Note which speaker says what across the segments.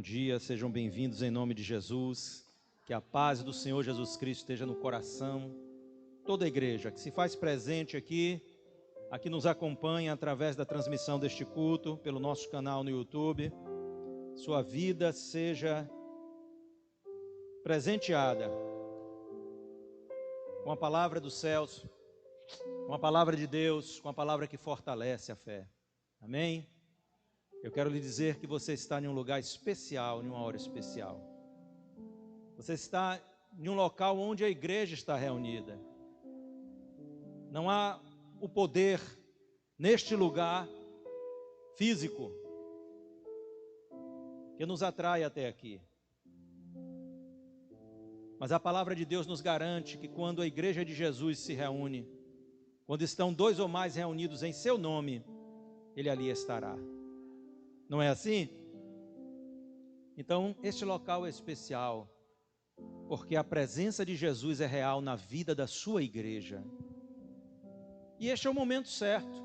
Speaker 1: Bom dia, sejam bem-vindos em nome de Jesus. Que a paz do Senhor Jesus Cristo esteja no coração. Toda a igreja que se faz presente aqui nos acompanha através da transmissão deste culto, pelo nosso canal no YouTube. Sua vida seja presenteada com a palavra dos céus, com a palavra de Deus, com a palavra que fortalece a fé. Amém? Eu quero lhe dizer que você está em um lugar especial, em uma hora especial. Você está em um local onde a igreja está reunida. Não há o poder neste lugar físico que nos atrai até aqui. Mas a palavra de Deus nos garante que quando a igreja de Jesus se reúne, quando estão dois ou mais reunidos em seu nome, Ele ali estará. Não é assim? Então, este local é especial, porque a presença de Jesus é real na vida da sua igreja. E este é o momento certo,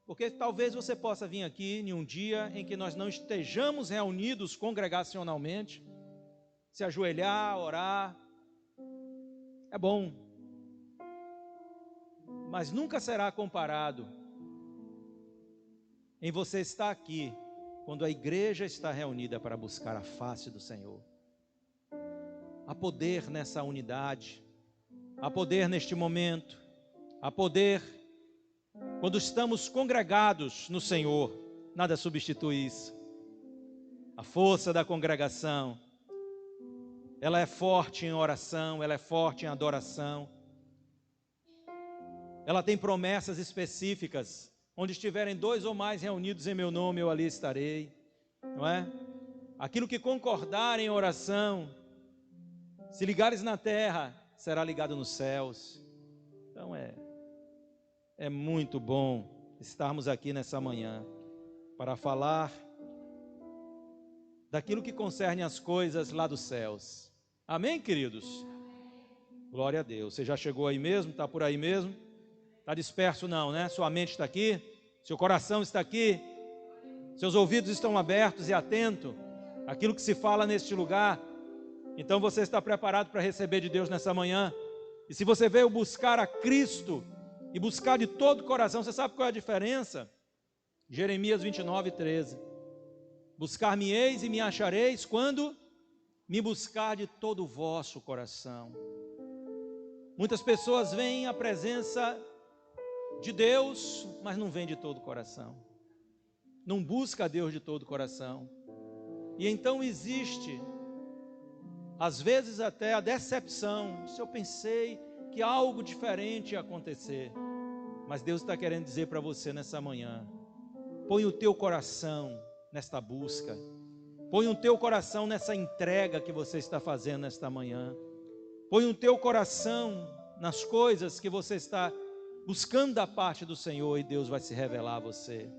Speaker 1: porque talvez você possa vir aqui em um dia em que nós não estejamos reunidos congregacionalmente, se ajoelhar, orar, é bom, mas nunca será comparado em você estar aqui, quando a igreja está reunida para buscar a face do Senhor. Há poder nessa unidade, há poder neste momento, há poder quando estamos congregados no Senhor. Nada substitui isso. A força da congregação, ela é forte em oração, ela é forte em adoração. Ela tem promessas específicas. Onde estiverem dois ou mais reunidos em meu nome, eu ali estarei, não é? Aquilo que concordarem em oração, se ligares na terra, será ligado nos céus. Então é muito bom estarmos aqui nessa manhã para falar daquilo que concerne as coisas lá dos céus. Amém, queridos? Glória a Deus. Você já chegou aí mesmo? Está por aí mesmo? Está disperso não, né? Sua mente está aqui, seu coração está aqui, seus ouvidos estão abertos e atentos àquilo que se fala neste lugar. Então você está preparado para receber de Deus nessa manhã. E se você veio buscar a Cristo e buscar de todo o coração, você sabe qual é a diferença? Jeremias 29:13. Buscar-me-eis e me achareis quando me buscar de todo o vosso coração. Muitas pessoas veem a presença de Deus, mas não vem de todo o coração. Não busca a Deus de todo o coração. E então existe, às vezes até a decepção. Se eu pensei que algo diferente ia acontecer. Mas Deus está querendo dizer para você nessa manhã: põe o teu coração nesta busca. Põe o teu coração nessa entrega que você está fazendo nesta manhã. Põe o teu coração nas coisas que você está buscando da parte do Senhor, e Deus vai se revelar a você.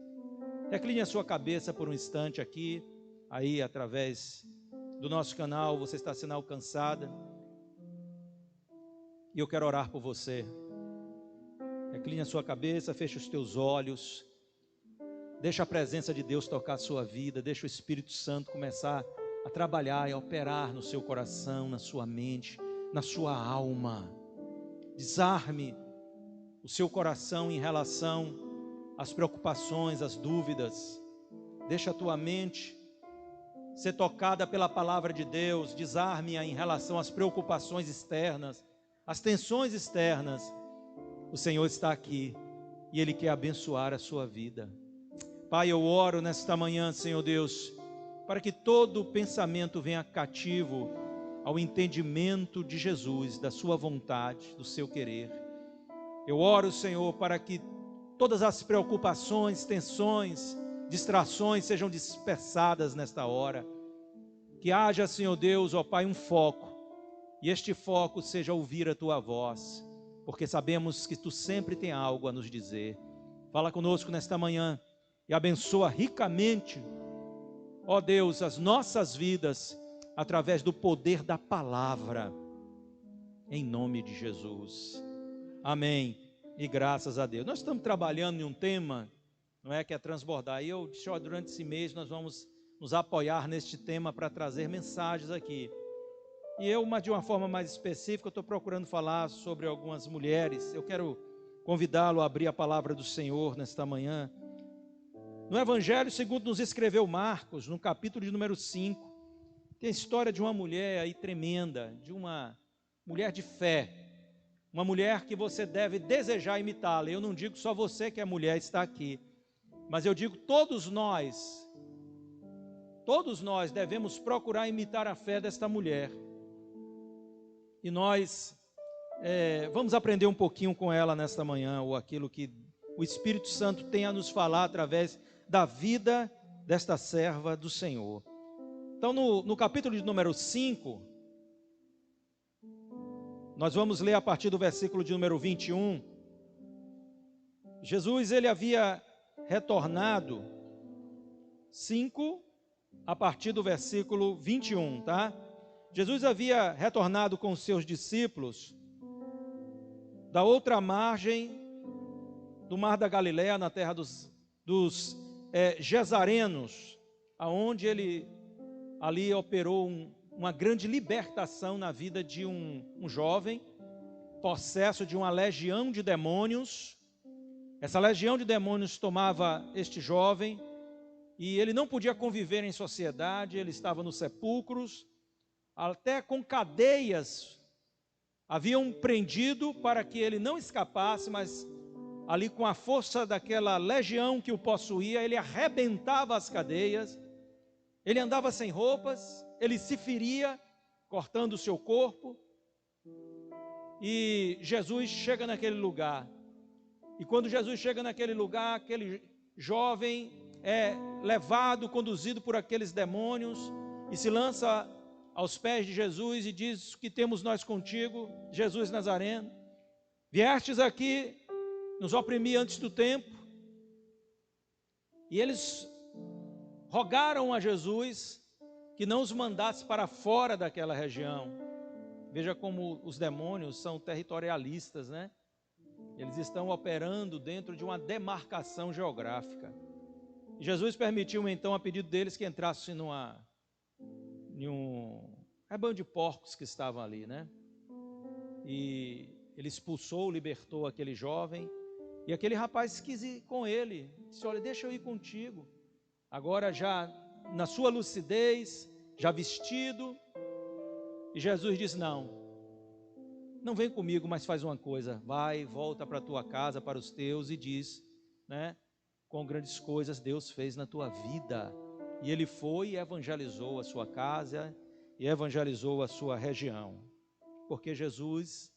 Speaker 1: Recline a sua cabeça por um instante aqui, aí através do nosso canal, você está sendo alcançada, e eu quero orar por você. Recline a sua cabeça, feche os teus olhos, deixa a presença de Deus tocar a sua vida, deixa o Espírito Santo começar a trabalhar e a operar no seu coração, na sua mente, na sua alma. Desarme o seu coração em relação às preocupações, às dúvidas. Deixa a tua mente ser tocada pela palavra de Deus. Desarme-a em relação às preocupações externas, às tensões externas. O Senhor está aqui e Ele quer abençoar a sua vida. Pai, eu oro nesta manhã, Senhor Deus, para que todo pensamento venha cativo ao entendimento de Jesus, da sua vontade, do seu querer. Eu oro, Senhor, para que todas as preocupações, tensões, distrações sejam dispersadas nesta hora. Que haja, Senhor Deus, ó Pai, um foco, e este foco seja ouvir a Tua voz, porque sabemos que Tu sempre tem algo a nos dizer. Fala conosco nesta manhã e abençoa ricamente, ó Deus, as nossas vidas, através do poder da palavra, em nome de Jesus. Amém, e graças a Deus. Nós estamos trabalhando em um tema, não é, que é transbordar. E eu disse, ó, durante esse mês nós vamos nos apoiar neste tema para trazer mensagens aqui. E eu, de uma forma mais específica, estou procurando falar sobre algumas mulheres. Eu quero convidá-lo a abrir a palavra do Senhor nesta manhã. No Evangelho segundo nos escreveu Marcos, no capítulo de número 5, tem a história de uma mulher aí tremenda, de uma mulher de fé, uma mulher que você deve desejar imitá-la. Eu não digo só você que é mulher está aqui, mas eu digo todos nós devemos procurar imitar a fé desta mulher. E nós vamos aprender um pouquinho com ela nesta manhã, ou aquilo que o Espírito Santo tem a nos falar através da vida desta serva do Senhor. Então no capítulo de número 5, nós vamos ler a partir do versículo de número 21. Jesus, ele havia retornado, 5, a partir do versículo 21, tá? Jesus havia retornado com os seus discípulos da outra margem do Mar da Galileia, na terra dos Gesarenos, aonde ele ali operou uma grande libertação na vida de um jovem, possesso de uma legião de demônios. Essa legião de demônios tomava este jovem e ele não podia conviver em sociedade, ele estava nos sepulcros, até com cadeias haviam prendido para que ele não escapasse, mas ali com a força daquela legião que o possuía, ele arrebentava as cadeias, ele andava sem roupas, ele se feria, cortando o seu corpo, e Jesus chega naquele lugar, e quando Jesus chega naquele lugar, aquele jovem é levado, conduzido por aqueles demônios, e se lança aos pés de Jesus e diz: que temos nós contigo, Jesus Nazareno? Viestes aqui nos oprimir antes do tempo. E eles rogaram a Jesus que não os mandasse para fora daquela região. Veja como os demônios são territorialistas, né? Eles estão operando dentro de uma demarcação geográfica. E Jesus permitiu então, a pedido deles, que entrassem em um rebanho de porcos que estavam ali, né? E ele expulsou, libertou aquele jovem, e aquele rapaz quis ir com ele, disse: olha, deixa eu ir contigo, agora já na sua lucidez, já vestido. E Jesus disse: não vem comigo, mas faz uma coisa, vai, volta para a tua casa, para os teus, e diz, né, quão grandes coisas Deus fez na tua vida. E ele foi e evangelizou a sua casa e evangelizou a sua região. Porque Jesus,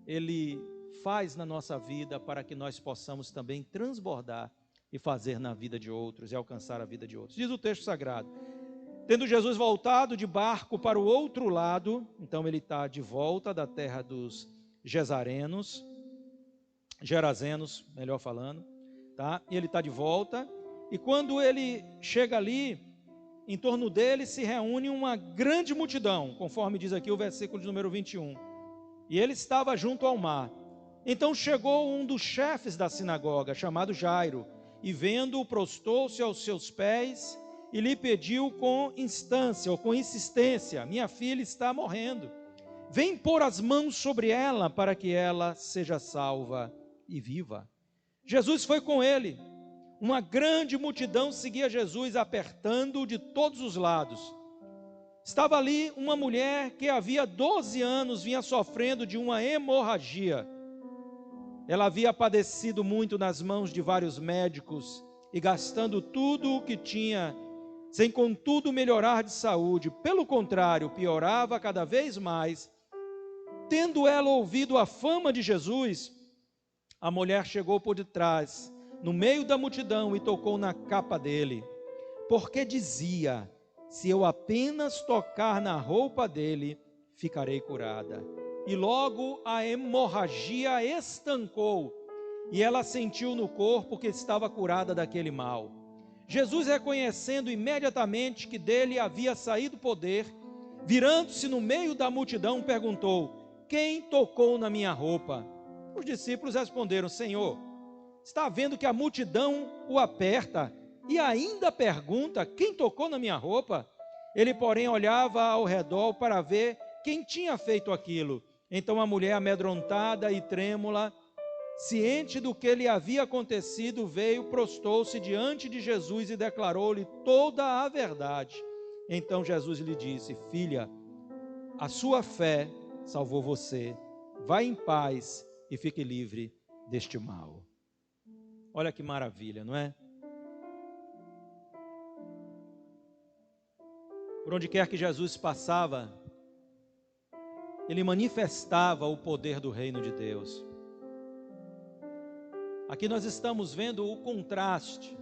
Speaker 1: ele faz na nossa vida para que nós possamos também transbordar e fazer na vida de outros e alcançar a vida de outros. Diz o texto sagrado: tendo Jesus voltado de barco para o outro lado, então ele está de volta da terra dos Gerazenos, melhor falando, tá? E ele está de volta, e quando ele chega ali, em torno dele se reúne uma grande multidão, conforme diz aqui o versículo de número 21. E ele estava junto ao mar. Então chegou um dos chefes da sinagoga, chamado Jairo, e vendo-o, prostou-se aos seus pés e lhe pediu com instância, ou com insistência: minha filha está morrendo. Vem pôr as mãos sobre ela para que ela seja salva e viva. Jesus foi com ele. Uma grande multidão seguia Jesus, apertando-o de todos os lados. Estava ali uma mulher que havia 12 anos vinha sofrendo de uma hemorragia. Ela havia padecido muito nas mãos de vários médicos e gastando tudo o que tinha, sem contudo melhorar de saúde. Pelo contrário, piorava cada vez mais. Tendo ela ouvido a fama de Jesus, a mulher chegou por detrás, no meio da multidão, e tocou na capa dele, porque dizia: se eu apenas tocar na roupa dele, ficarei curada. E logo a hemorragia estancou, e ela sentiu no corpo que estava curada daquele mal. Jesus, reconhecendo imediatamente que dele havia saído poder, virando-se no meio da multidão, perguntou: quem tocou na minha roupa? Os discípulos responderam: Senhor, está vendo que a multidão o aperta e ainda pergunta: quem tocou na minha roupa? Ele, porém, olhava ao redor para ver quem tinha feito aquilo. Então a mulher, amedrontada e trêmula, ciente do que lhe havia acontecido, veio, prostou-se diante de Jesus e declarou-lhe toda a verdade. Então Jesus lhe disse: filha, a sua fé salvou você. Vá em paz e fique livre deste mal. Olha que maravilha, não é? Por onde quer que Jesus passava, ele manifestava o poder do reino de Deus. Aqui nós estamos vendo o contraste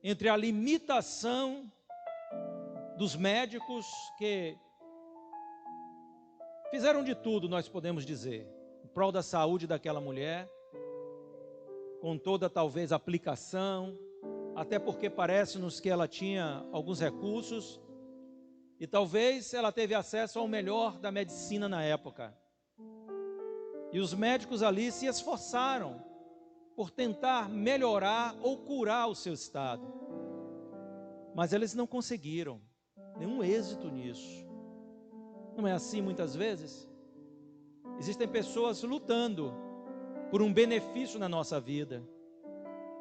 Speaker 1: entre a limitação dos médicos que fizeram de tudo, nós podemos dizer, em prol da saúde daquela mulher, com toda talvez aplicação, até porque parece-nos que ela tinha alguns recursos, e talvez ela teve acesso ao melhor da medicina na época. E os médicos ali se esforçaram por tentar melhorar ou curar o seu estado. Mas eles não conseguiram nenhum êxito nisso. Não é assim muitas vezes? Existem pessoas lutando por um benefício na nossa vida.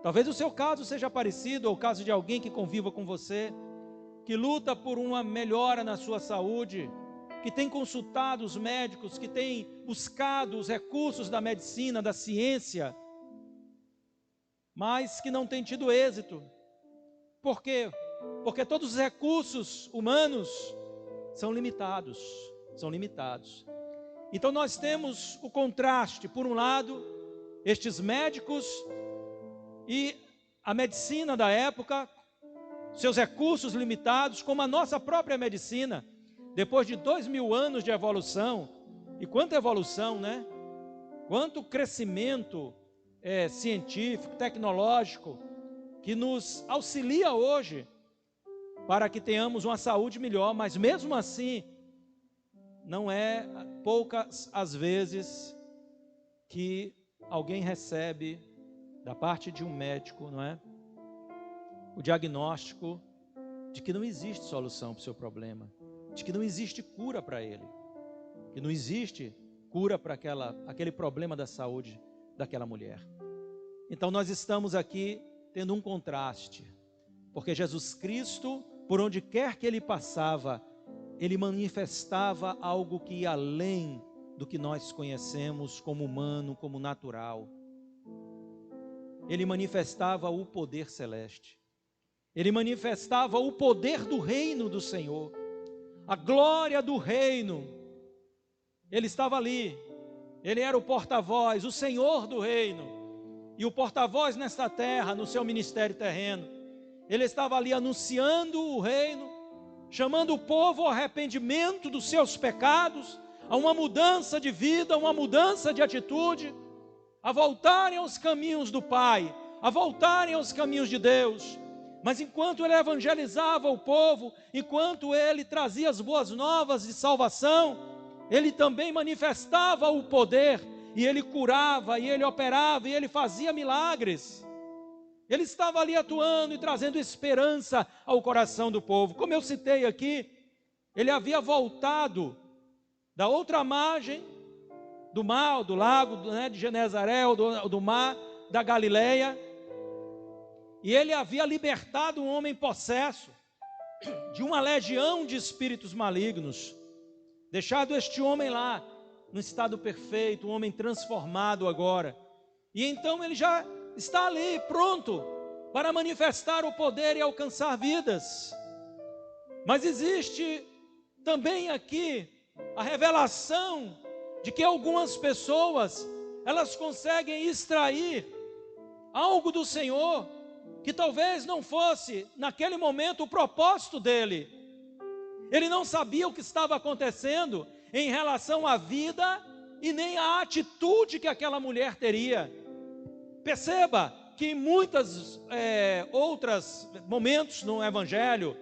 Speaker 1: Talvez o seu caso seja parecido, ou o caso de alguém que conviva com você, que luta por uma melhora na sua saúde, que tem consultado os médicos, que tem buscado os recursos da medicina, da ciência, mas que não tem tido êxito. Por quê? Porque todos os recursos humanos são limitados. Então nós temos o contraste, por um lado, estes médicos e a medicina da época, seus recursos limitados, como a nossa própria medicina, depois de 2000 anos de evolução. E quanta evolução, né? Quanto crescimento científico, tecnológico, que nos auxilia hoje para que tenhamos uma saúde melhor. Mas mesmo assim, não é poucas as vezes que alguém recebe da parte de um médico, não é, o diagnóstico de que não existe solução para o seu problema, de que não existe cura para ele, que não existe cura para aquele problema da saúde daquela mulher. Então nós estamos aqui tendo um contraste, porque Jesus Cristo, por onde quer que ele passava, ele manifestava algo que ia além do que nós conhecemos como humano, como natural. Ele manifestava o poder celeste. Ele manifestava o poder do reino do Senhor, a glória do reino. Ele estava ali, ele era o porta-voz, o Senhor do reino, e o porta-voz nesta terra, no seu ministério terreno. Ele estava ali anunciando o reino, chamando o povo ao arrependimento dos seus pecados, a uma mudança de vida, a uma mudança de atitude, a voltarem aos caminhos do Pai, a voltarem aos caminhos de Deus. Mas enquanto ele evangelizava o povo, enquanto ele trazia as boas novas de salvação, ele também manifestava o poder, e ele curava, e ele operava, e ele fazia milagres. Ele estava ali atuando e trazendo esperança ao coração do povo. Como eu citei aqui, ele havia voltado da outra margem do mar, do lago, de Genezaré, ou do mar da Galileia, e ele havia libertado um homem possesso de uma legião de espíritos malignos, deixado este homem lá, no estado perfeito, um homem transformado agora. E então ele já está ali, pronto, para manifestar o poder e alcançar vidas. Mas existe também aqui a revelação de que algumas pessoas, elas conseguem extrair algo do Senhor, que talvez não fosse, naquele momento, o propósito dele. Ele não sabia o que estava acontecendo em relação à vida e nem à atitude que aquela mulher teria. Perceba que em muitos outros momentos no Evangelho,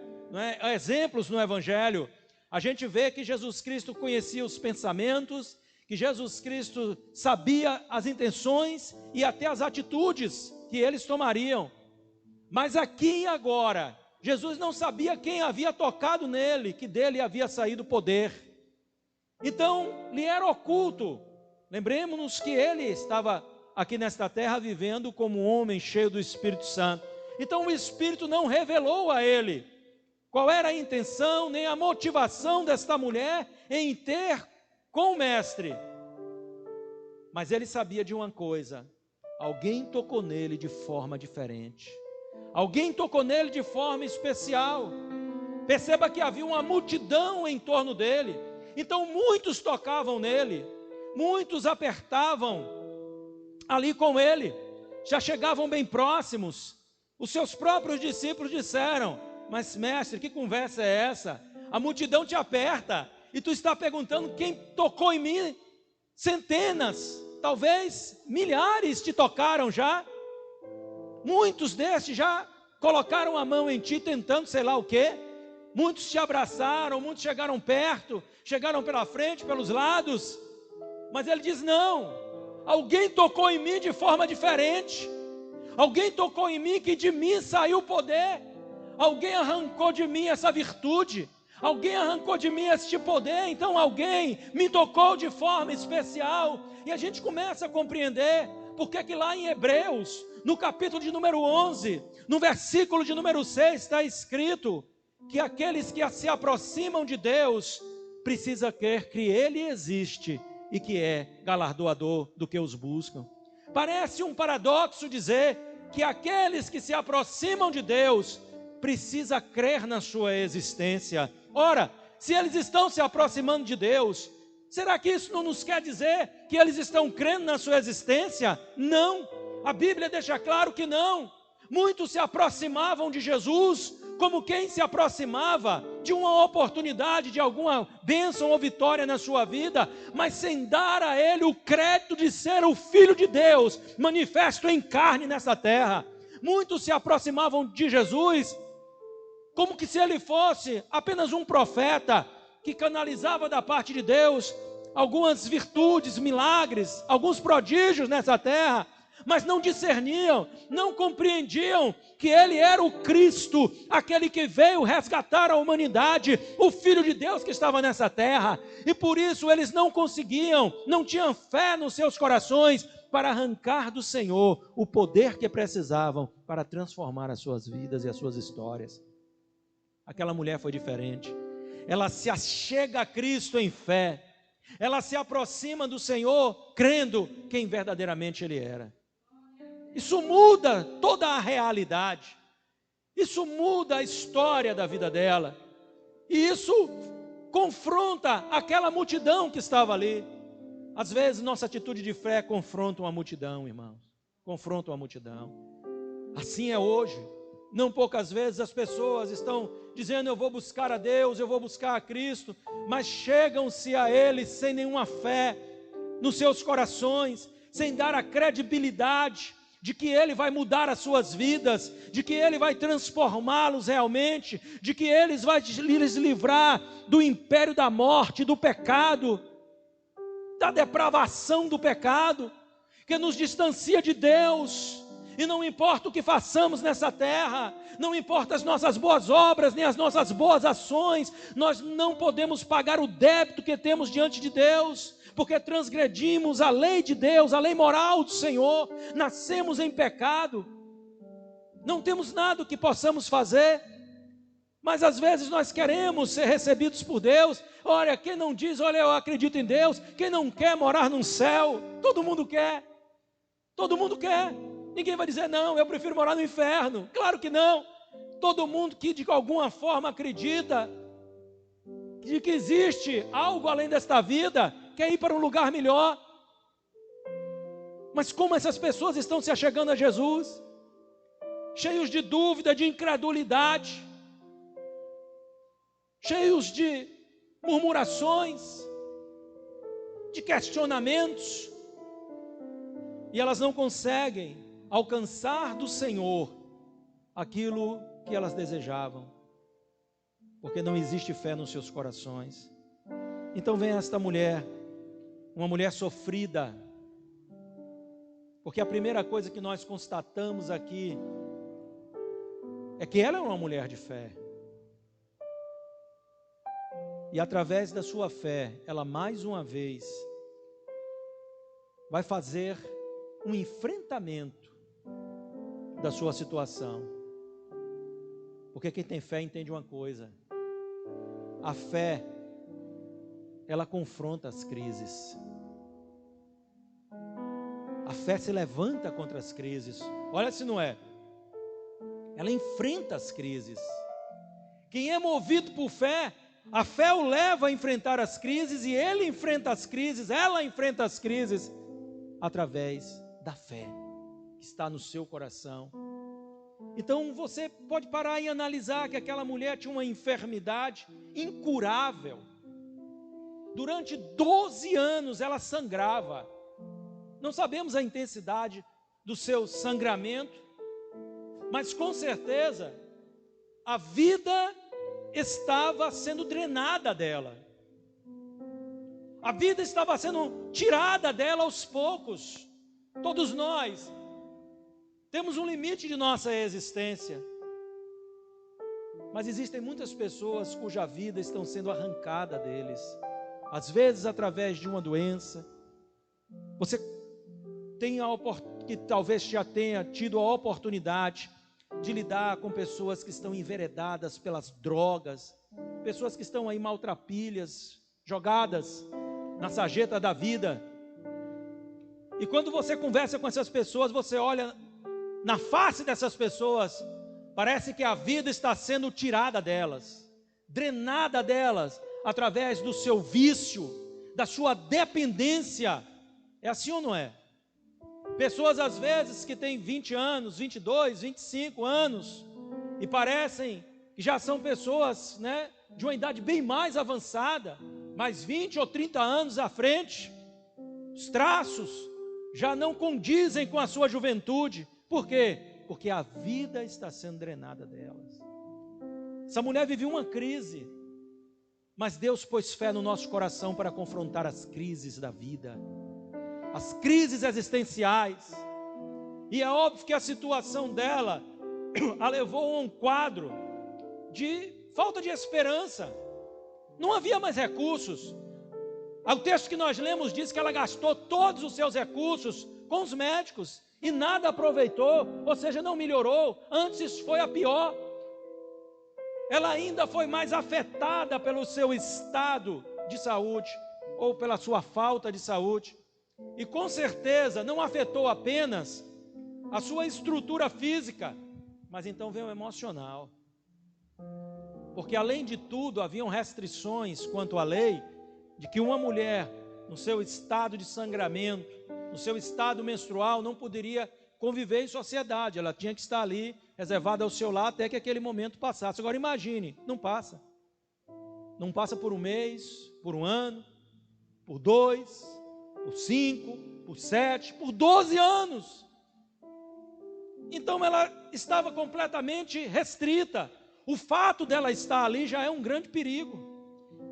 Speaker 1: exemplos no Evangelho, a gente vê que Jesus Cristo conhecia os pensamentos, que Jesus Cristo sabia as intenções e até as atitudes que eles tomariam. Mas aqui e agora, Jesus não sabia quem havia tocado nele, que dele havia saído poder. Então, lhe era oculto. Lembremos-nos que ele estava aqui nesta terra vivendo como um homem cheio do Espírito Santo. Então o Espírito não revelou a ele qual era a intenção, nem a motivação desta mulher em ter com o mestre. Mas ele sabia de uma coisa: alguém tocou nele de forma diferente. Alguém tocou nele de forma especial. Perceba que havia uma multidão em torno dele. Então muitos tocavam nele, muitos apertavam ali com ele, já chegavam bem próximos. Os seus próprios discípulos disseram: mas mestre, que conversa é essa? A multidão te aperta e tu está perguntando quem tocou em mim? Centenas, talvez milhares te tocaram já. Muitos destes já colocaram a mão em ti tentando sei lá o quê. Muitos te abraçaram, muitos chegaram perto, chegaram pela frente, pelos lados. Mas ele diz: não, alguém tocou em mim de forma diferente. Alguém tocou em mim que de mim saiu o poder. Alguém arrancou de mim essa virtude. Alguém arrancou de mim este poder. Então alguém me tocou de forma especial. E a gente começa a compreender porque que lá em Hebreus, no capítulo de número 11, no versículo de número 6, está escrito que aqueles que se aproximam de Deus precisa crer que Ele existe e que é galardoador do que os buscam. Parece um paradoxo dizer que aqueles que se aproximam de Deus precisa crer na sua existência. Ora, se eles estão se aproximando de Deus, será que isso não nos quer dizer que eles estão crendo na sua existência? Não, a Bíblia deixa claro que não. Muitos se aproximavam de Jesus como quem se aproximava de uma oportunidade, de alguma bênção ou vitória na sua vida, mas sem dar a ele o crédito de ser o Filho de Deus, manifesto em carne nessa terra. Muitos se aproximavam de Jesus como que se ele fosse apenas um profeta que canalizava da parte de Deus algumas virtudes, milagres, alguns prodígios nessa terra, mas não discerniam, não compreendiam que ele era o Cristo, aquele que veio resgatar a humanidade, o Filho de Deus que estava nessa terra, e por isso eles não conseguiam, não tinham fé nos seus corações para arrancar do Senhor o poder que precisavam para transformar as suas vidas e as suas histórias. Aquela mulher foi diferente. Ela se achega a Cristo em fé, ela se aproxima do Senhor crendo quem verdadeiramente Ele era. Isso muda toda a realidade, isso muda a história da vida dela, e isso confronta aquela multidão que estava ali. Às vezes nossa atitude de fé confronta uma multidão, irmãos, confronta uma multidão. Assim é hoje. Não poucas vezes as pessoas estão dizendo: eu vou buscar a Deus, eu vou buscar a Cristo, mas chegam-se a Ele sem nenhuma fé nos seus corações, sem dar a credibilidade de que Ele vai mudar as suas vidas, de que Ele vai transformá-los realmente, de que Ele vai lhes livrar do império da morte, do pecado, da depravação do pecado, que nos distancia de Deus. E não importa o que façamos nessa terra, não importa as nossas boas obras, nem as nossas boas ações, nós não podemos pagar o débito que temos diante de Deus, porque transgredimos a lei de Deus, a lei moral do Senhor, nascemos em pecado, não temos nada que possamos fazer, mas às vezes nós queremos ser recebidos por Deus. Olha, quem não diz, olha, eu acredito em Deus, quem não quer morar num céu? Todo mundo quer, todo mundo quer. Ninguém vai dizer: não, eu prefiro morar no inferno. Claro que não. Todo mundo que de alguma forma acredita de que existe algo além desta vida, quer ir para um lugar melhor. Mas como essas pessoas estão se achegando a Jesus? Cheios de dúvida, de incredulidade, cheios de murmurações, de questionamentos, e elas não conseguem alcançar do Senhor aquilo que elas desejavam, porque não existe fé nos seus corações. Então vem esta mulher, uma mulher sofrida, porque a primeira coisa que nós constatamos aqui é que ela é uma mulher de fé. E através da sua fé, ela mais uma vez vai fazer um enfrentamento da sua situação. Porque quem tem fé entende uma coisa: a fé, ela confronta as crises. A fé se levanta contra as crises. Olha se não é. Ela enfrenta as crises. Quem é movido por fé, a fé o leva a enfrentar as crises, e ele enfrenta as crises, ela enfrenta as crises através da fé que está no seu coração. Então você pode parar e analisar que aquela mulher tinha uma enfermidade incurável. Durante 12 anos ela sangrava. Não sabemos a intensidade do seu sangramento, mas com certeza a vida estava sendo drenada dela. A vida estava sendo tirada dela aos poucos. Todos nós temos um limite de nossa existência, mas existem muitas pessoas cuja vida está sendo arrancada deles, às vezes através de uma doença. Você tem que talvez já tenha tido a oportunidade de lidar com pessoas que estão enveredadas pelas drogas, pessoas que estão aí maltrapilhas, jogadas na sarjeta da vida. E quando você conversa com essas pessoas, você olha na face dessas pessoas, parece que a vida está sendo tirada delas, drenada delas, através do seu vício, da sua dependência. É assim ou não é? Pessoas às vezes que têm 20 anos, 22, 25 anos, e parecem que já são pessoas, de uma idade bem mais avançada, mais 20 ou 30 anos à frente. Os traços já não condizem com a sua juventude. Por quê? Porque a vida está sendo drenada delas. Essa mulher viveu uma crise, mas Deus pôs fé no nosso coração para confrontar as crises da vida, as crises existenciais. E é óbvio que a situação dela a levou a um quadro de falta de esperança. Não havia mais recursos. O texto que nós lemos diz que ela gastou todos os seus recursos com os médicos e nada aproveitou, ou seja, não melhorou, antes foi a pior. Ela ainda foi mais afetada pelo seu estado de saúde, ou pela sua falta de saúde. E com certeza não afetou apenas a sua estrutura física, mas então veio o emocional. Porque além de tudo, haviam restrições quanto à lei, de que uma mulher, no seu estado de sangramento, no seu estado menstrual, não poderia conviver em sociedade. Ela tinha que estar ali, reservada ao seu lar, até que aquele momento passasse. Agora imagine, não passa. Não passa por um mês, por um ano, por 2, por 5, por 7, por 12 anos. Então ela estava completamente restrita. O fato dela estar ali já é um grande perigo.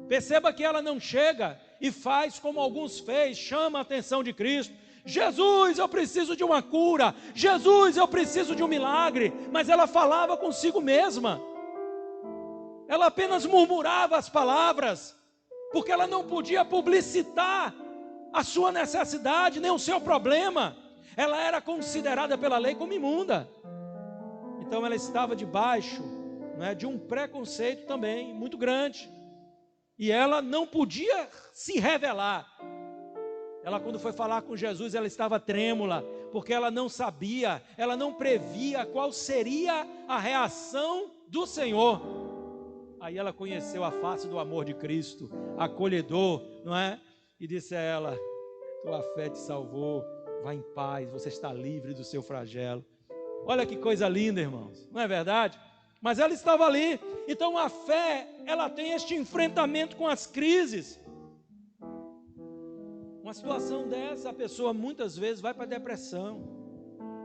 Speaker 1: Perceba que ela não chega e faz como alguns fez, chama a atenção de Cristo. Jesus, eu preciso de uma cura. Jesus, eu preciso de um milagre. Mas ela falava consigo mesma. Ela apenas murmurava as palavras, porque ela não podia publicitar a sua necessidade, nem o seu problema. Ela era considerada pela lei como imunda. Então ela estava debaixo, de um preconceito também muito grande. E ela não podia se revelar. Ela, quando foi falar com Jesus, ela estava trêmula, porque ela não sabia, ela não previa qual seria a reação do Senhor. Aí ela conheceu a face do amor de Cristo, acolhedor, e disse a ela: tua fé te salvou, vá em paz, você está livre do seu flagelo. Olha que coisa linda, irmãos, não é verdade? Mas ela estava ali. Então a fé, ela tem este enfrentamento com as crises. Uma situação dessa, a pessoa muitas vezes vai para a depressão.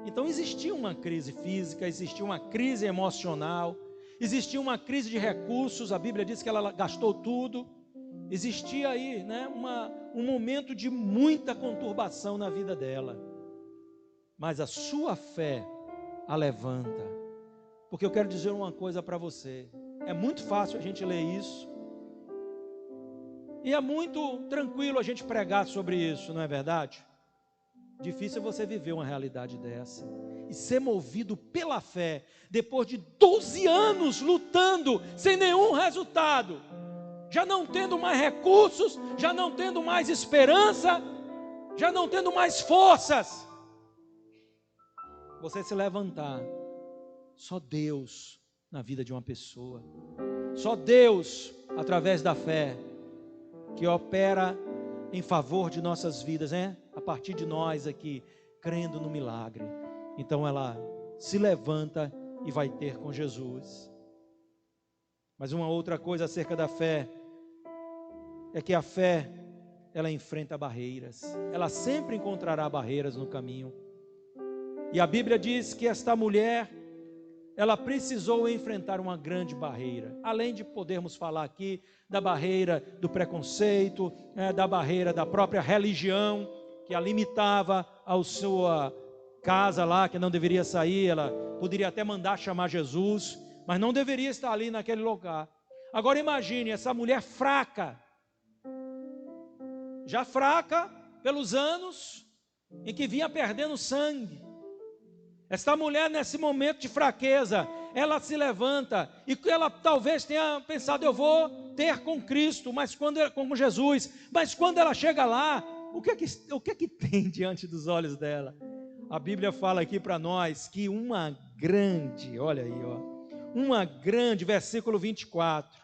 Speaker 1: Então existia uma crise física, existia uma crise emocional, existia uma crise de recursos. A Bíblia diz que ela gastou tudo. Existia aí, um momento de muita conturbação na vida dela. Mas a sua fé a levanta. porque eu quero dizer uma coisa para você. É muito fácil a gente ler isso, e é muito tranquilo a gente pregar sobre isso, não é verdade? Difícil é você viver uma realidade dessa e ser movido pela fé, depois de 12 anos lutando, sem nenhum resultado, já não tendo mais recursos, já não tendo mais esperança, já não tendo mais forças. Você se levantar, só Deus na vida de uma pessoa, só Deus através da fé, que opera em favor de nossas vidas, né? A partir de nós aqui, crendo no milagre. Então ela se levanta e vai ter com Jesus. Mas uma outra coisa acerca da fé, é que a fé, ela enfrenta barreiras. Ela sempre encontrará barreiras no caminho. E a Bíblia diz que esta mulher, ela precisou enfrentar uma grande barreira. Além de podermos falar aqui da barreira do preconceito, da barreira da própria religião, que a limitava à sua casa lá, que não deveria sair. Ela poderia até mandar chamar Jesus, mas não deveria estar ali naquele lugar. Agora imagine essa mulher fraca, já fraca pelos anos em que vinha perdendo sangue. Esta mulher, nesse momento de fraqueza, ela se levanta, e ela talvez tenha pensado, eu vou ter com Cristo, mas com Jesus, mas quando ela chega lá, o que é que tem diante dos olhos dela? A Bíblia fala aqui para nós que uma grande, olha aí, uma grande, versículo 24,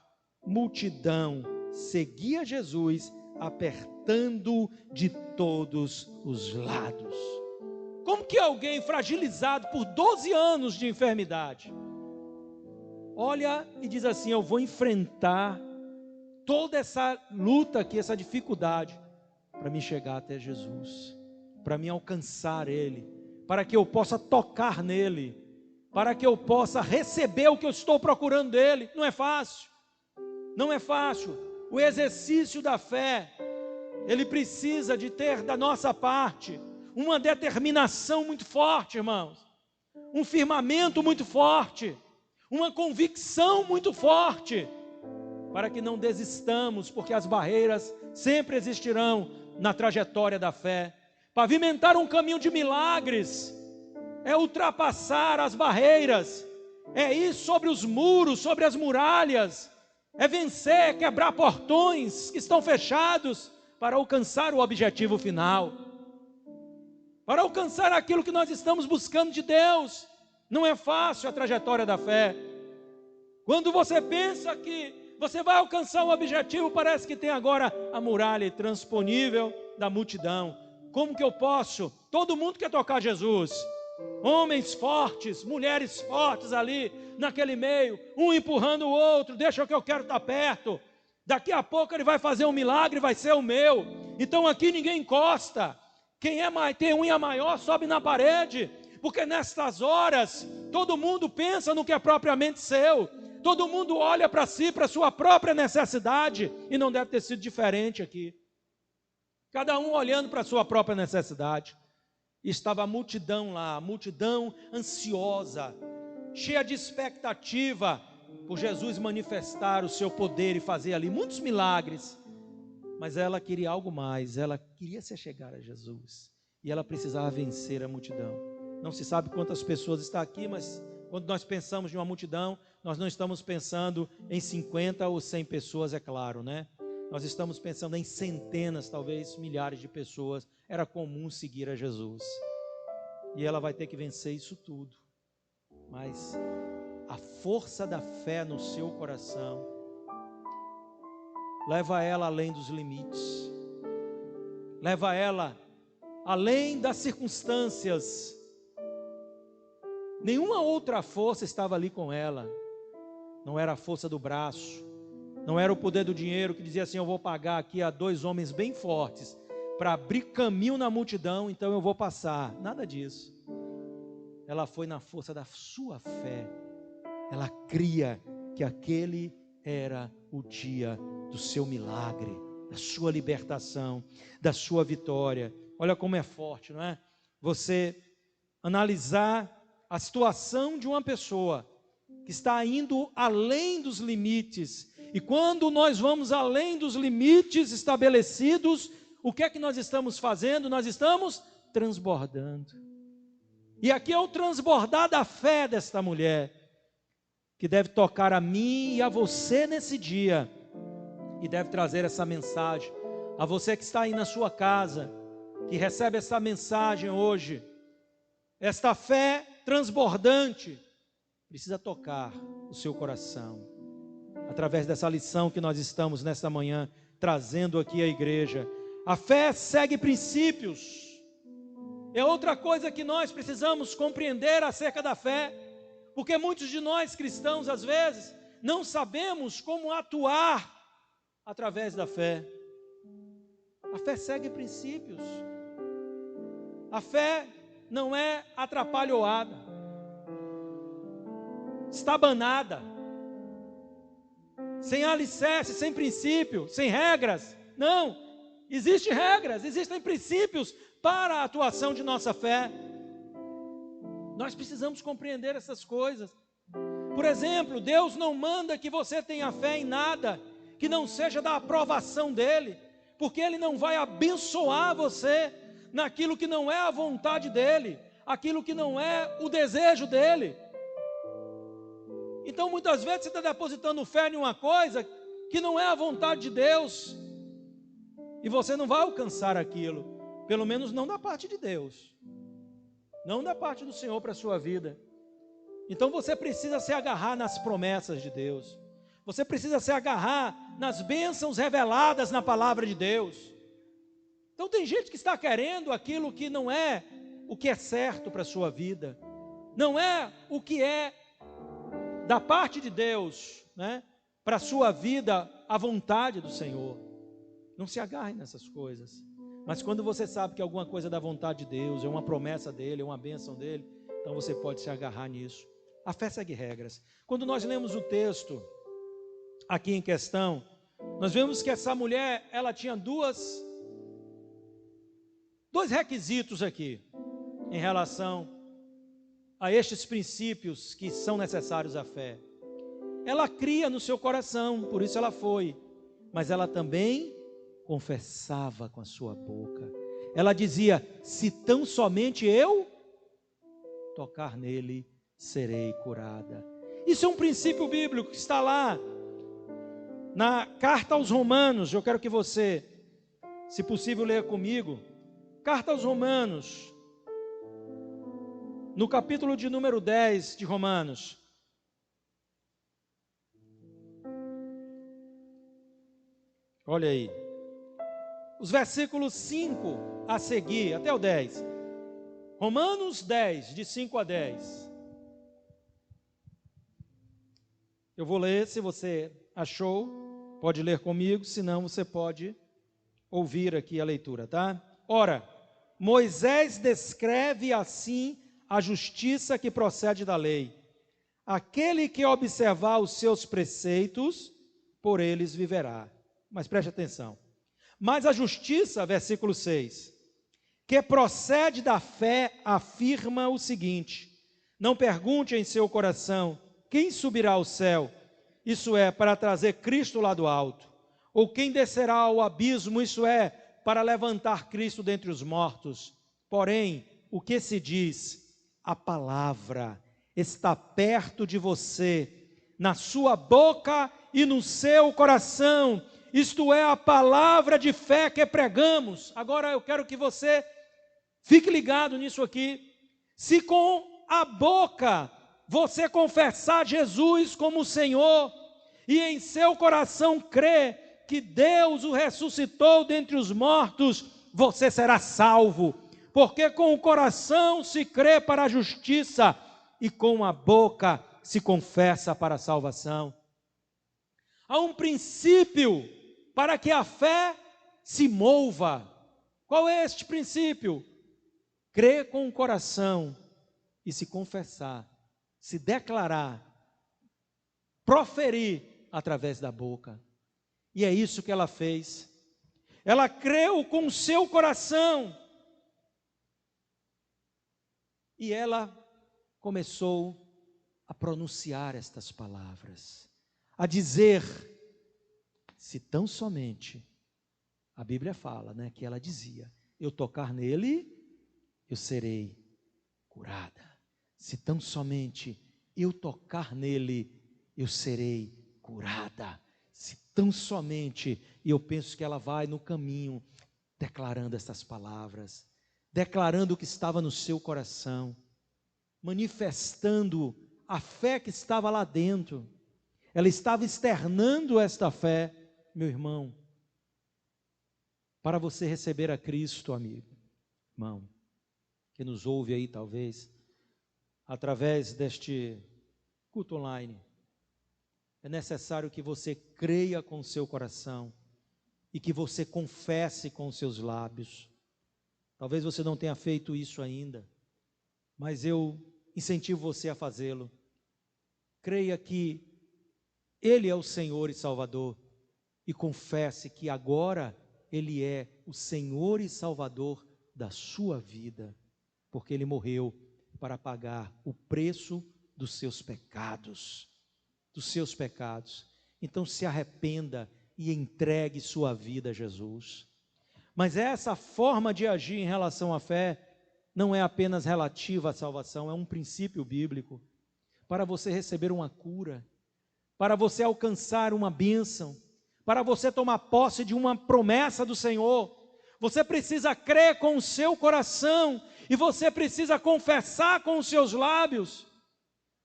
Speaker 1: multidão seguia Jesus, apertando de todos os lados. Como que alguém fragilizado por 12 anos de enfermidade olha e diz assim, eu vou enfrentar toda essa luta aqui, essa dificuldade, para me chegar até Jesus, para me alcançar Ele, para que eu possa tocar nele, para que eu possa receber o que eu estou procurando dele. Não é fácil, não é fácil. O exercício da fé, ele precisa de ter da nossa parte uma determinação muito forte, irmãos, um firmamento muito forte, uma convicção muito forte, para que não desistamos, porque as barreiras sempre existirão na trajetória da fé. Pavimentar um caminho de milagres é ultrapassar as barreiras, é ir sobre os muros, sobre as muralhas, é vencer, é quebrar portões que estão fechados para alcançar o objetivo final, para alcançar aquilo que nós estamos buscando de Deus. Não é fácil a trajetória da fé. Quando você pensa que você vai alcançar o objetivo, parece que tem agora a muralha intransponível da multidão. Como que eu posso? Todo mundo quer tocar Jesus. Homens fortes, mulheres fortes ali naquele meio, um empurrando o outro, deixa que eu quero estar perto. Daqui a pouco ele vai fazer um milagre, vai ser o meu. Então aqui ninguém encosta. Quem tem unha maior sobe na parede, porque nestas horas todo mundo pensa no que é propriamente seu. Todo mundo olha para si, para a sua própria necessidade, e não deve ter sido diferente aqui. Cada um olhando para a sua própria necessidade. Estava a multidão lá, a multidão ansiosa, cheia de expectativa por Jesus manifestar o seu poder e fazer ali muitos milagres. Mas ela queria algo mais, ela queria se chegar a Jesus, e ela precisava vencer a multidão. Não se sabe quantas pessoas estão aqui, mas quando nós pensamos em uma multidão, nós não estamos pensando em 50 ou 100 pessoas, é claro, né? Nós estamos pensando em centenas, talvez milhares de pessoas. Era comum seguir a Jesus, e ela vai ter que vencer isso tudo. Mas a força da fé no seu coração leva ela além dos limites, leva ela além das circunstâncias. Nenhuma outra força estava ali com ela. Não era a força do braço, não era o poder do dinheiro que dizia assim, eu vou pagar aqui a 2 homens bem fortes para abrir caminho na multidão, então eu vou passar. Nada disso. Ela foi na força da sua fé. Ela cria que aquele era o dia do seu milagre, da sua libertação, da sua vitória. Olha como é forte, não é? Você analisar a situação de uma pessoa que está indo além dos limites. E quando nós vamos além dos limites estabelecidos, o que é que nós estamos fazendo? Nós estamos transbordando. E aqui é o transbordar da fé desta mulher, que deve tocar a mim e a você nesse dia, e deve trazer essa mensagem a você que está aí na sua casa, que recebe essa mensagem hoje. Esta fé transbordante precisa tocar o seu coração, através dessa lição que nós estamos nesta manhã trazendo aqui à igreja. A fé segue princípios. É outra coisa que nós precisamos compreender acerca da fé, porque muitos de nós cristãos, às vezes, não sabemos como atuar através da fé. A fé segue princípios. A fé não é atrapalhoada, estabanada, sem alicerce, sem princípio, sem regras. Não, existem regras, existem princípios para a atuação de nossa fé. Nós precisamos compreender essas coisas. Por exemplo, Deus não manda que você tenha fé em nada que não seja da aprovação dEle, porque Ele não vai abençoar você naquilo que não é a vontade dEle, aquilo que não é o desejo dEle. Então muitas vezes você está depositando fé em uma coisa que não é a vontade de Deus, e você não vai alcançar aquilo, pelo menos não da parte de Deus, não da parte do Senhor para a sua vida. Então você precisa se agarrar nas promessas de Deus, você precisa se agarrar nas bênçãos reveladas na palavra de Deus. Então tem gente que está querendo aquilo que não é o que é certo para a sua vida, não é o que é da parte de Deus, né, para a sua vida, a vontade do Senhor. Não se agarre nessas coisas. Mas quando você sabe que alguma coisa é da vontade de Deus, é uma promessa dEle, é uma bênção dEle, então você pode se agarrar nisso. A fé segue regras. Quando nós lemos o texto aqui em questão, nós vemos que essa mulher, ela tinha dois requisitos aqui, em relação a estes princípios que são necessários à fé. Ela cria no seu coração, por isso ela foi, mas ela também confessava com a sua boca. Ela dizia: se tão somente eu tocar nele, serei curada. Isso é um princípio bíblico que está lá na carta aos Romanos. Eu quero que você, se possível, leia comigo. Carta aos Romanos, no capítulo de número 10 de Romanos. Olha aí, os versículos 5 a seguir, até o 10. Romanos 10, de 5 a 10. Eu vou ler, se você achou, pode ler comigo, senão você pode ouvir aqui a leitura, tá? Ora, Moisés descreve assim a justiça que procede da lei. Aquele que observar os seus preceitos, por eles viverá. Mas preste atenção. Mas a justiça, versículo 6, que procede da fé, afirma o seguinte: não pergunte em seu coração, quem subirá ao céu? Isso é, para trazer Cristo lá do alto. Ou quem descerá ao abismo? Isso é, para levantar Cristo dentre os mortos. Porém, o que se diz? A palavra está perto de você, na sua boca e no seu coração. Isto é a palavra de fé que pregamos. Agora eu quero que você fique ligado nisso aqui. Se com a boca você confessar Jesus como Senhor e em seu coração crer que Deus o ressuscitou dentre os mortos, você será salvo. Porque com o coração se crê para a justiça e com a boca se confessa para a salvação. Há um princípio para que a fé se mova. Qual é este princípio? Crer com o coração e se confessar, se declarar, proferir através da boca. E é isso que ela fez. Ela creu com o seu coração e ela começou a pronunciar estas palavras, a dizer, se tão somente, a Bíblia fala, né, que ela dizia, eu tocar nele, eu serei curada. Se tão somente eu tocar nele, eu serei curada. Se tão somente, e eu penso que ela vai no caminho, declarando essas palavras, declarando o que estava no seu coração, manifestando a fé que estava lá dentro. Ela estava externando esta fé, meu irmão, para você receber a Cristo, amigo, irmão, que nos ouve aí talvez, através deste culto online, é necessário que você creia com o seu coração e que você confesse com os seus lábios. Talvez você não tenha feito isso ainda, mas eu incentivo você a fazê-lo. Creia que Ele é o Senhor e Salvador e confesse que agora Ele é o Senhor e Salvador da sua vida, porque Ele morreu para pagar o preço dos seus pecados, Então se arrependa e entregue sua vida a Jesus. Mas essa forma de agir em relação à fé não é apenas relativa à salvação, é um princípio bíblico para você receber uma cura, para você alcançar uma bênção, para você tomar posse de uma promessa do Senhor. Você precisa crer com o seu coração e você precisa confessar com os seus lábios.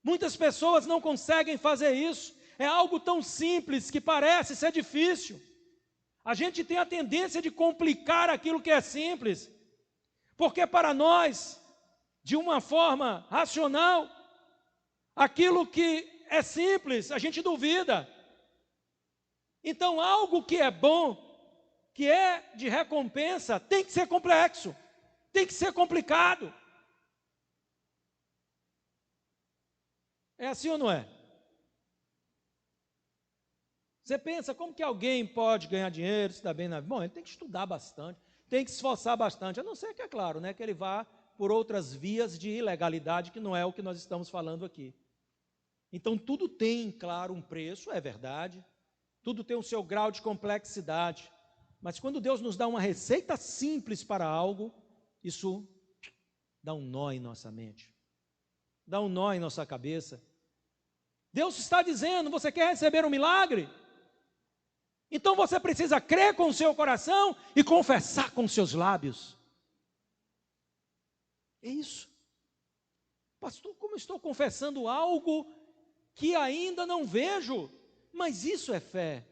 Speaker 1: Muitas pessoas não conseguem fazer isso. É algo tão simples que parece ser difícil. A gente tem a tendência de complicar aquilo que é simples, porque para nós, de uma forma racional, aquilo que é simples, a gente duvida. Então, algo que é bom, que é de recompensa, tem que ser complexo, tem que ser complicado. É assim ou não é? Você pensa, como que alguém pode ganhar dinheiro, se dar bem na vida? Bom, ele tem que estudar bastante, tem que se esforçar bastante, a não ser que, é claro, né, que ele vá por outras vias de ilegalidade, que não é o que nós estamos falando aqui. Então, tudo tem, claro, um preço, é verdade, tudo tem o seu grau de complexidade, mas quando Deus nos dá uma receita simples para algo, isso dá um nó em nossa mente, dá um nó em nossa cabeça. Deus está dizendo, você quer receber um milagre? Então você precisa crer com o seu coração e confessar com os seus lábios. É isso. Pastor, como estou confessando algo que ainda não vejo? Mas isso é fé.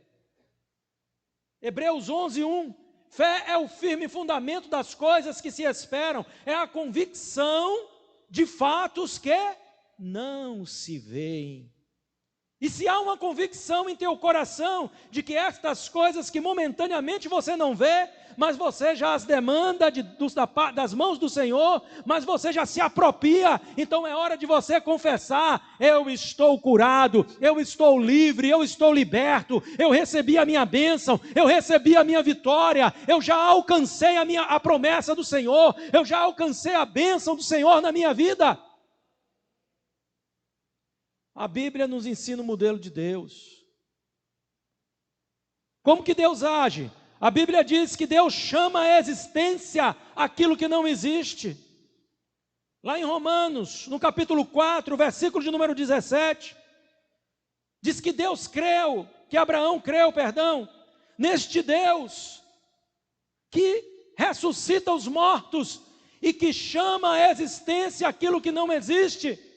Speaker 1: Hebreus 11:1. Fé é o firme fundamento das coisas que se esperam. É a convicção de fatos que não se veem. E se há uma convicção em teu coração de que estas coisas que momentaneamente você não vê, mas você já as demanda das mãos do Senhor, mas você já se apropria, então é hora de você confessar, eu estou curado, eu estou livre, eu estou liberto, eu recebi a minha bênção, eu recebi a minha vitória, eu já alcancei a promessa do Senhor, eu já alcancei a bênção do Senhor na minha vida. A Bíblia nos ensina o modelo de Deus. Como que Deus age? A Bíblia diz que Deus chama à existência aquilo que não existe. Lá em Romanos, no capítulo 4, versículo de número 17, diz que Deus creu, que Abraão creu, neste Deus que ressuscita os mortos e que chama à existência aquilo que não existe.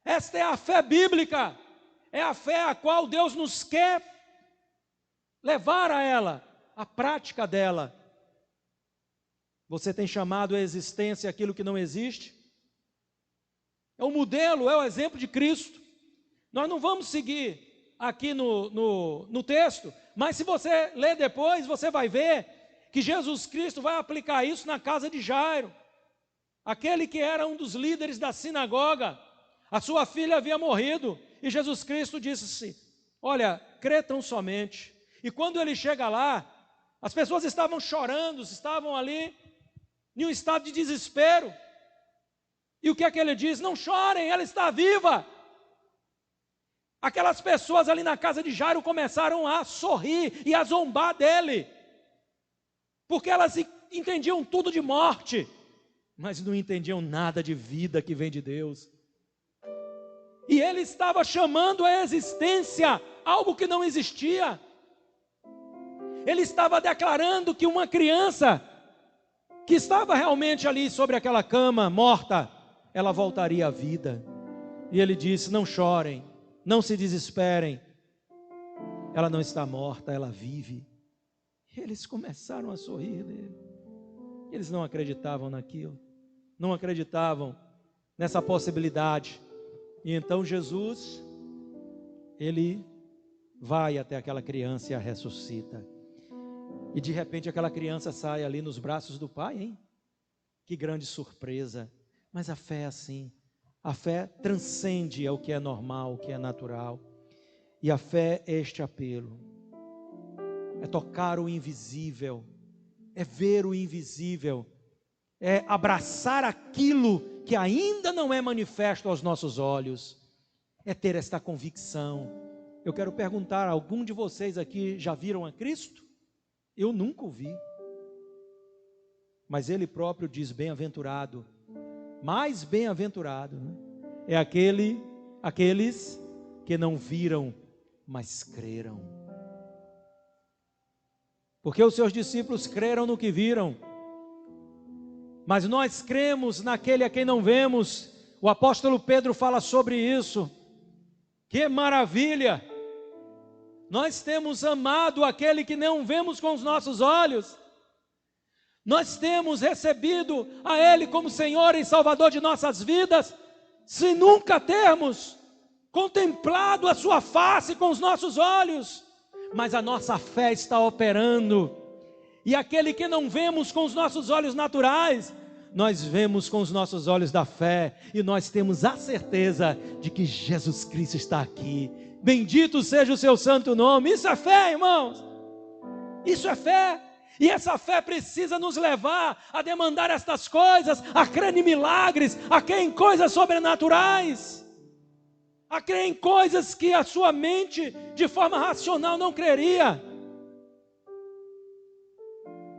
Speaker 1: Esta é a fé bíblica, é a fé a qual Deus nos quer levar a ela, a prática dela. Você tem chamado à existência aquilo que não existe? É o modelo, é o exemplo de Cristo. Nós não vamos seguir aqui no texto, mas se você ler depois, você vai ver que Jesus Cristo vai aplicar isso na casa de Jairo, aquele que era um dos líderes da sinagoga. A sua filha havia morrido e Jesus Cristo disse: olha, crê tão somente. E quando ele chega lá, as pessoas estavam chorando, estavam ali em um estado de desespero. E o que é que ele diz? Não chorem, ela está viva. Aquelas pessoas ali na casa de Jairo começaram a sorrir e a zombar dele, porque elas entendiam tudo de morte, mas não entendiam nada de vida que vem de Deus. E ele estava chamando à existência algo que não existia. Ele estava declarando que uma criança que estava realmente ali sobre aquela cama morta, ela voltaria à vida. E ele disse: não chorem, não se desesperem, ela não está morta, ela vive. E eles começaram a sorrir dele. Eles não acreditavam naquilo, não acreditavam nessa possibilidade. E então Jesus, ele vai até aquela criança e a ressuscita. E de repente aquela criança sai ali nos braços do pai, hein? Que grande surpresa. Mas a fé é assim. A fé transcende ao que é normal, o que é natural. E a fé é este apelo. É tocar o invisível. É ver o invisível. É abraçar aquilo que ainda não é manifesto aos nossos olhos. É ter esta convicção. Eu quero perguntar, algum de vocês aqui já viram a Cristo? Eu nunca o vi. Mas ele próprio diz: bem-aventurado, mais bem-aventurado, né? É aqueles que não viram, mas creram. Porque os seus discípulos creram no que viram, mas nós cremos naquele a quem não vemos. O apóstolo Pedro fala sobre isso. Que maravilha! Nós temos amado aquele que não vemos com os nossos olhos. Nós temos recebido a Ele como Senhor e Salvador de nossas vidas, se nunca termos contemplado a sua face com os nossos olhos. Mas a nossa fé está operando. E aquele que não vemos com os nossos olhos naturais, nós vemos com os nossos olhos da fé. E nós temos a certeza de que Jesus Cristo está aqui. Bendito seja o seu santo nome. Isso é fé, irmãos. Isso é fé. E essa fé precisa nos levar a demandar estas coisas, a crer em milagres, a crer em coisas sobrenaturais, a crer em coisas que a sua mente de forma racional não creria.